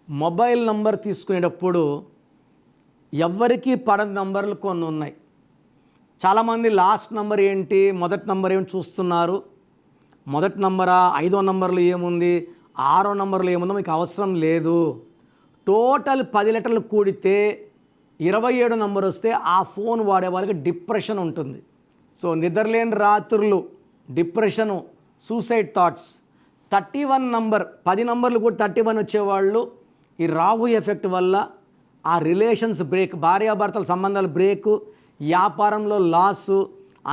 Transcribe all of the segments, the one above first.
Mobile number తీసుకునేటప్పుడు ఎవ్వరికీ పడని నంబర్లు కొన్ని ఉన్నాయి. చాలామంది లాస్ట్ నంబర్ ఏంటి, మొదటి నంబర్ ఏమిటి చూస్తున్నారు. మొదటి నంబరా, 5వ నంబర్లో ఏముంది, 6వ నంబర్లో ఏముందో మీకు అవసరం లేదు. టోటల్ 10 లెటర్లు కూడితే 27 నంబర్ వస్తే ఆ ఫోన్ వాడే వాళ్ళకి డిప్రెషన్ ఉంటుంది. సో నిద్రలేని రాత్రులు, డిప్రెషను, సూసైడ్ థాట్స్. 31 నంబర్, 10 నంబర్లు కూడా 31 వచ్చేవాళ్ళు ఈ రాహు ఎఫెక్ట్ వల్ల ఆ రిలేషన్స్ బ్రేక్, భార్యాభర్తల సంబంధాలు బ్రేకు, వ్యాపారంలో లాసు,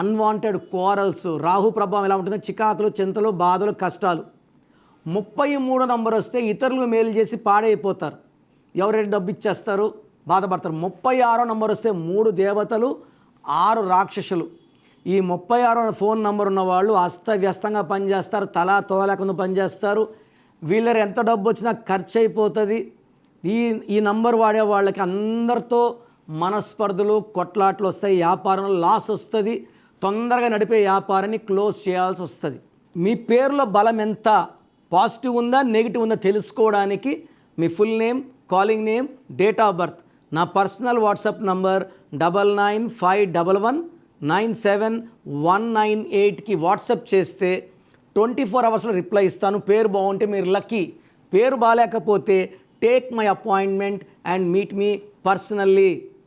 అన్వాంటెడ్ కోరల్స్. రాహు ప్రభావం ఎలా ఉంటుందో చికాకులు, చింతలు, బాధలు, కష్టాలు. 33 నంబర్ వస్తే ఇతరులు మేలు చేసి పాడైపోతారు. ఎవరైనా డబ్బు ఇచ్చేస్తారు, బాధపడతారు. 36వ నంబర్ వస్తే 3 దేవతలు, 6 రాక్షసులు. ఈ 36వ ఫోన్ నంబర్ ఉన్న వాళ్ళు అస్తవ్యస్తంగా పనిచేస్తారు, తలా తోలేకుండా పనిచేస్తారు. వీళ్ళ ఎంత డబ్బు వచ్చినా ఖర్చు అయిపోతుంది. ఈ నంబర్ వాడే వాళ్ళకి అందరితో మనస్పర్ధలు, కొట్లాట్లు వస్తాయి, వ్యాపారంలో లాస్ వస్తుంది, తొందరగా నడిపే వ్యాపారాన్ని క్లోజ్ చేయాల్సి వస్తుంది. మీ పేరులో బలం ఎంత, పాజిటివ్ ఉందా నెగిటివ్ ఉందా తెలుసుకోవడానికి మీ full name, calling name, date of birth, నా పర్సనల్ వాట్సాప్ నంబర్ 9951971998కి వాట్సాప్ చేస్తే 24 అవర్స్లో రిప్లై ఇస్తాను. పేరు బాగుంటే మీరు లక్కీ, పేరు బాగాలేకపోతే take my appointment and meet me personally.